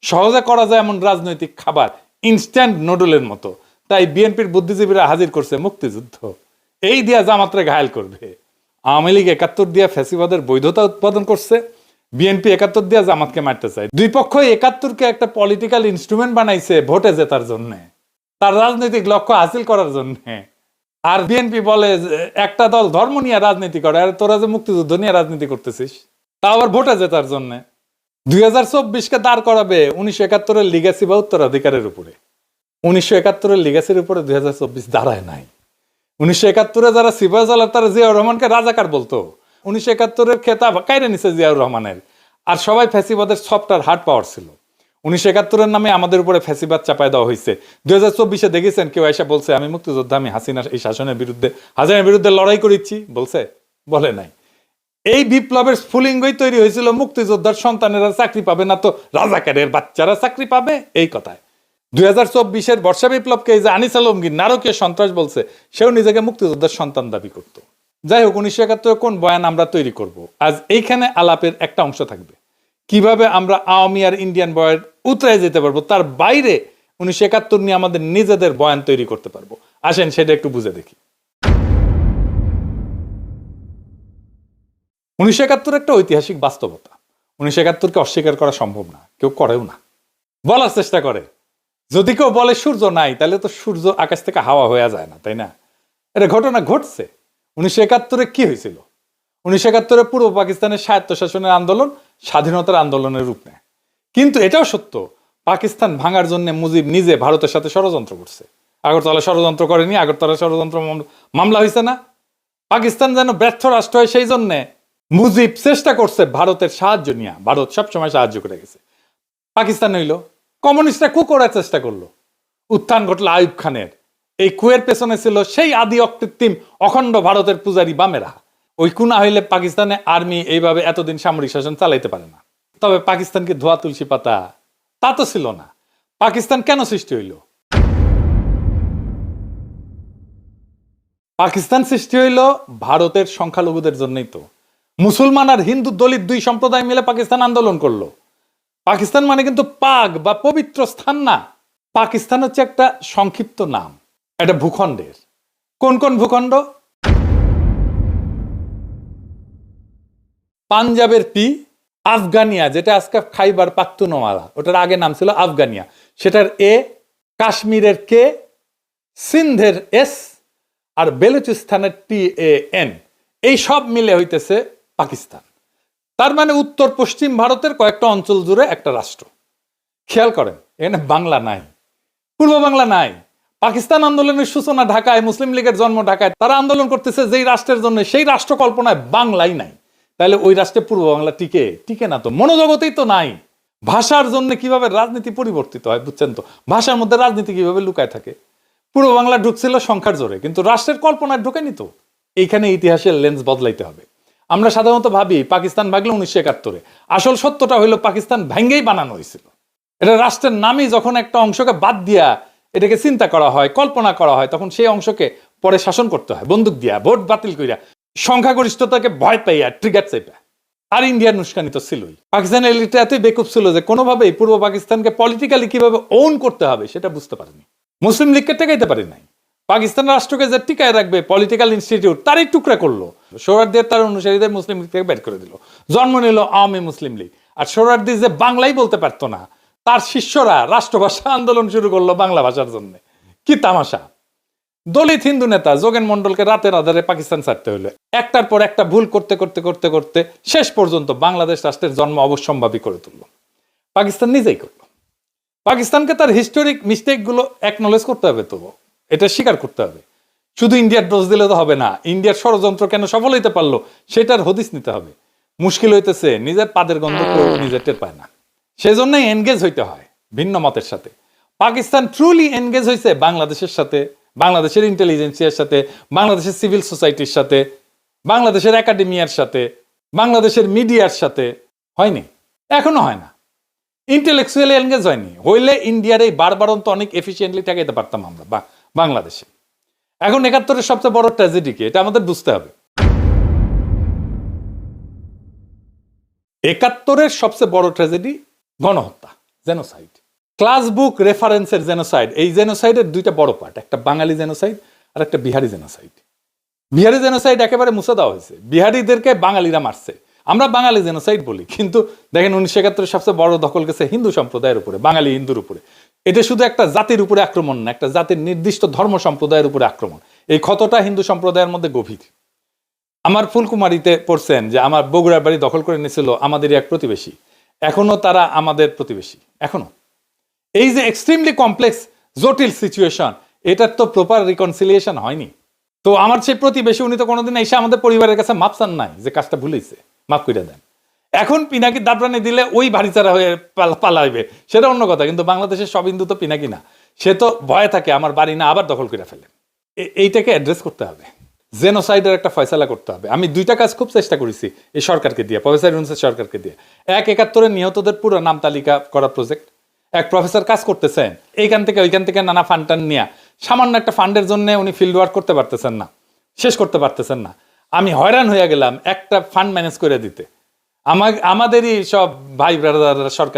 সহজে করা যায় এমন রাজনৈতিক খাবার ইনস্ট্যান্ট নুডলের মতো। তাই বিএনপির বুদ্ধিজীবীরা হাজির করছে মুক্তিযুদ্ধ, এই দিয়া জামাতরে ঘায়েল করবে। আওয়ামী লীগ ৭১ দিয়া ফ্যাসিবাদের বৈধতা উৎপাদন করছে, বিএনপি ৭১ দিয়া জামাতকে মারতে চায়। দুই পক্ষই ৭১কে একটা পলিটিক্যাল ইনস্ট্রুমেন্ট বানাইছে ভোটে জেতার জন্য, তার রাজনৈতিক লক্ষ্য হাসিল করার জন্য। আর বিএনপি বলে একটা দল ধর্ম নিয়ে রাজনীতি করে, আর তোরা যে মুক্তিযুদ্ধ নিয়ে রাজনীতি করতেছিস, তা আবার ভোটে জেতার জন্য। 2024-কে দাঁড় করাবে 1971-এর লিগ্যাসি বা উত্তরাধিকারের উপরে। 1971-এর লিগ্যাসির উপরে 2024 দাঁড়ায় নাই। 1971-এ যারা সিপাহীজলার তারা জিয়াউর রহমানকে রাজাকার বলতো, 1971-এর খেতাব কাইরে নিছে জিয়াউর রহমানের। আর সবাই ফ্যাসিবাদের সফটওয়্যার হার্ড পাওয়ার ছিল। 1971-এর নামে আমাদের উপরে ফ্যাসিবাদ চাপায় দেওয়া হয়েছে। 2024-এ দেখেছেন কেউ এসে বলছে আমি মুক্তিযোদ্ধা, আমি হাসিনা এই শাসনের বিরুদ্ধে, হাসিনার বিরুদ্ধে লড়াই করেছি, বলছে? বলে নাই। এই বিপ্লবের স্ফুলিঙ্গই তৈরি হয়েছিল মুক্তিযোদ্ধার সন্তানেরা চাকরি পাবে না তো রাজাকারের বাচ্চারা চাকরি পাবে, এই কথায়। 2024-এর বর্ষা বিপ্লবকে এই যে আনিস আলমগীর নারকীয় সন্ত্রাস বলছে, সেও নিজেকে মুক্তিযোদ্ধার সন্তান দাবি করত। যাই হোক, 1971 কোন বয়ান আমরা তৈরি করব, আজ এইখানে আলাপের একটা অংশ থাকবে। কিভাবে আমরা আওয়ামী আর ইন্ডিয়ান বয়ান উতরাই যেতে পারবো, তার বাইরে 1971 নিয়ে আমাদের নিজেদের বয়ান তৈরি করতে পারবো। আসেন সেটা একটু বুঝে দেখি। 1971 একটা ঐতিহাসিক বাস্তবতা। 1971-কে অস্বীকার করা সম্ভব না, কেউ করেও না, বলার চেষ্টা করে। যদি কেউ বলে সূর্য নাই, তাহলে তো সূর্য আকাশ থেকে হাওয়া হয়ে যায় না, তাই না? এটা ঘটনা ঘটছে। 1971-এ কি হয়েছিল? 1971-এ পূর্ব পাকিস্তানের স্বায়ত্তশাসনের আন্দোলন স্বাধীনতার আন্দোলনের রূপ নেয়। কিন্তু এটাও সত্য, পাকিস্তান ভাঙার জন্য মুজিব নিজে ভারতের সাথে ষড়যন্ত্র করছে। আগরতলা ষড়যন্ত্র করেনি? আগরতলা ষড়যন্ত্র মামলা হয়েছে না? পাকিস্তান যেন ব্যর্থ রাষ্ট্র হয়, সেই জন্য মুজিব চেষ্টা করছে ভারতের সাহায্য নিয়ে। ভারত সবসময় সাহায্য করে গেছে। পাকিস্তান হইল কমিউনিস্টরা কু করার চেষ্টা করলো, উত্থান ঘটলো আইয়ুব খানের। এই কুয়ের পেছনে ছিল সেই আদি অকৃত্রিম অখণ্ড ভারতের পূজারী বামেরা। ওই কু না হইলে পাকিস্তানে আর্মি এইভাবে এতদিন সামরিক শাসন চালাইতে পারে না। তবে পাকিস্তানকে ধোয়া তুলসী পাতা তা তো ছিল না। পাকিস্তান কেন সৃষ্টি হইল? পাকিস্তান সৃষ্টি হইল ভারতের সংখ্যালঘুদের জন্যই তো। মুসলমান আর হিন্দু দলিত দুই সম্প্রদায় মিলে পাকিস্তান আন্দোলন করলো। পাকিস্তান মানে কিন্তু পাক বা পবিত্র স্থান না। পাকিস্তান হচ্ছে একটা সংক্ষিপ্ত নাম, একটা ভূখণ্ডের। কোন কোন ভূখণ্ড? পাঞ্জাবের পি, আফগানিয়া যেটা আজকে খাইবার পাখতুনওয়ালা, ওটার আগে নাম ছিল আফগানিয়া, সেটার এ, কাশ্মীরের কে, সিন্ধের এস, আর বেলুচিস্তানের TAN, এই সব মিলে হইতেছে পাকিস্তান। তার মানে উত্তর পশ্চিম ভারতের কয়েকটা অঞ্চল জুড়ে একটা রাষ্ট্র। খেয়াল করেন, এখানে বাংলা নাই, পূর্ব বাংলা নাই। পাকিস্তান আন্দোলনের সূচনা ঢাকায়, মুসলিম লীগের জন্ম ঢাকায়। তারা আন্দোলন করতেছে যেই রাষ্ট্রের জন্য, সেই রাষ্ট্র কল্পনায় বাংলাই নাই। তাহলে ওই রাষ্ট্রে পূর্ব বাংলা টিকে না তো, মনোজগতেই তো নাই। ভাষার জন্য কিভাবে রাজনীতি পরিবর্তিত হয় বুঝছেন তো? ভাষার মধ্যে রাজনীতি কিভাবে লুকায় থাকে। পূর্ব বাংলা ঢুকছিল সংখ্যার জোরে, কিন্তু রাষ্ট্রের কল্পনায় ঢুকেনি তো। এইখানে ইতিহাসের লেন্স বদলাইতে হবে। আমরা সাধারণত ভাবি পাকিস্তান ভাগলো 1971-এ, আসল সত্যটা হইলো পাকিস্তান ভেঙ্গেই বানানো হয়েছিল। এটা রাষ্ট্রের নামই যখন একটা অংশকে বাদ দিয়া এটাকে চিন্তা করা হয়, কল্পনা করা হয়, তখন সেই অংশকে পরে শাসন করতে হয় বন্দুক দিয়া, ভোট বাতিল করিয়া, সংখ্যাগরিষ্ঠতাকে ভয় পাইয়া, ট্রিগার চাইপা। আর ইন্ডিয়ার উস্কানি তো ছিলই। পাকিস্তানের এলিটটা এতই বেকুব ছিল যে কোনোভাবেই পূর্ব পাকিস্তানকে পলিটিক্যালি কিভাবে ওন করতে হবে সেটা বুঝতে পারেনি। মুসলিম লীগকে টেকাইতে পারে নাই। পাকিস্তান রাষ্ট্রকে যে টিকায় রাখবে পলিটিক্যাল ইনস্টিটিউট, তারই টুকরা করলো। সোহরাওয়ার্দী তার অনুসারীদের মুসলিম লীগ থেকে বের করে দিল, জন্ম নিল আওয়ামী মুসলিম লীগ। আর সোহরাওয়ার্দী যে বাংলাই বলতে পারতো না, তার শিষ্যরা রাষ্ট্রভাষা আন্দোলন শুরু করলো বাংলা ভাষার জন্য। কি তামাশা! দলিত হিন্দু নেতা যোগেন মন্ডলকে রাতের আধারে পাকিস্তান ছাড়তে হলো। একটার পর একটা ভুল করতে করতে করতে করতে শেষ পর্যন্ত বাংলাদেশ রাষ্ট্রের জন্ম অবশ্যম্ভাবী করে তুললো। পাকিস্তান নিজেই করলো। পাকিস্তানকে তার হিস্টোরিক মিস্টেক গুলো অ্যাকনলেজ করতে হবে, তো এটা স্বীকার করতে হবে। শুধু ইন্ডিয়ার দোষ দিলে তো হবে না। ইন্ডিয়ার ষড়যন্ত্র কেন সফল হইতে পারলো সেটার হদিস নিতে হবে। মুশকিল হইতেছে নিজের পাদের গন্ধ নিজের টের পায় না, সেজন্যই এনগেজ হইতে হয় ভিন্ন মতের সাথে। পাকিস্তান ট্রুলি এনগেজ হয়েছে বাংলাদেশের সাথে, বাংলাদেশের ইন্টেলিজেন্সিয়ার সাথে, বাংলাদেশের সিভিল সোসাইটির সাথে, বাংলাদেশের একাডেমিয়ার সাথে, বাংলাদেশের মিডিয়ার সাথে। হয়নি, এখনো হয় না। ইন্টেলেকচুয়ালি এনগেজ হয়নি। হইলে ইন্ডিয়ার এই বারবারন্ত অনেক এফিসিয়েন্টলি ঠেকাইতে পারতাম আমরা বাংলাদেশে। এখন 71-এর সবচেয়ে বড় ট্র্যাজেডি কি, এটা আমাদের বুঝতে হবে। 71-এর সবচেয়ে বড় ট্র্যাজেডি গণহত্যা। জেনোসাইড। ক্লাস বুক রেফারেন্সের জেনোসাইড, এই জেনোসাইডের দুইটা বড় পার্ট, একটা বাঙালি জেনোসাইড আর একটা বিহারি জেনোসাইড। বিহারি জেনোসাইড একেবারে মুছে দেওয়া হয়েছে, বিহারিদেরকে বাঙালিরা মারছে, আমরা বাঙালি জেনোসাইড বলি। কিন্তু দেখেন 1971 সবচেয়ে বড় দখল গেছে হিন্দু সম্প্রদায়ের উপরে, বাঙালি হিন্দুর উপরে। এটা শুধু একটা জাতির উপরে আক্রমণ না, একটা জাতির নির্দিষ্ট ধর্ম সম্প্রদায়ের উপরে আক্রমণ। এই ক্ষতটা হিন্দু সম্প্রদায়ের মধ্যে গভীর। আমার ফুলকুমারিতে পড়ছেন যে আমার বগুড়ার বাড়ি দখল করে নিয়েছিল আমাদেরই এক প্রতিবেশী, এখনো তারা আমাদের প্রতিবেশী, এখনো। এই যে এক্সট্রিমলি কমপ্লেক্স জটিল সিচুয়েশন, এটার তো প্রপার রিকনসিলিয়েশন হয়নি। তো আমার সেই প্রতিবেশী উনি তো কোনোদিন এসে আমাদের পরিবারের কাছে মাপ চান নাই যে কাজটা ভুলেছে, মাফ করে দেন। এখন পিনাকি দাবরানি দিলে ওই ভারীচারা হয়ে পালাইবে, সেটা অন্য কথা। কিন্তু বাংলাদেশের সব হিন্দু তো পিনাকি না, সে তো ভয়ে থাকে আমার বাড়ি না আবার দখল করে ফেলে। এইটাকে অ্যাড্রেস করতে হবে, জেনোসাইডের একটা ফয়সালা করতে হবে। আমি দুইটা কাজ খুব চেষ্টা করেছি এই সরকারকে দিয়ে, প্রফেসর ইউনূসের সরকারকে দিয়ে। 71 নিহতদের পুরো নাম তালিকা করা প্রজেক্ট, এক প্রফেসর কাজ করতেছেন এইখান থেকে ওইখান থেকে নানা ফান্ড টান নিয়ে, সামান্য একটা ফান্ডের জন্য উনি ফিল্ড ওয়ার্ক করতে পারতেছেন না, শেষ করতে পারতেছেন না। আমি হয়রান হয়ে গেলাম একটা ফান্ড ম্যানেজ করে দিতে। আমাদেরই সব ভাই ব্রাদাররা সরকার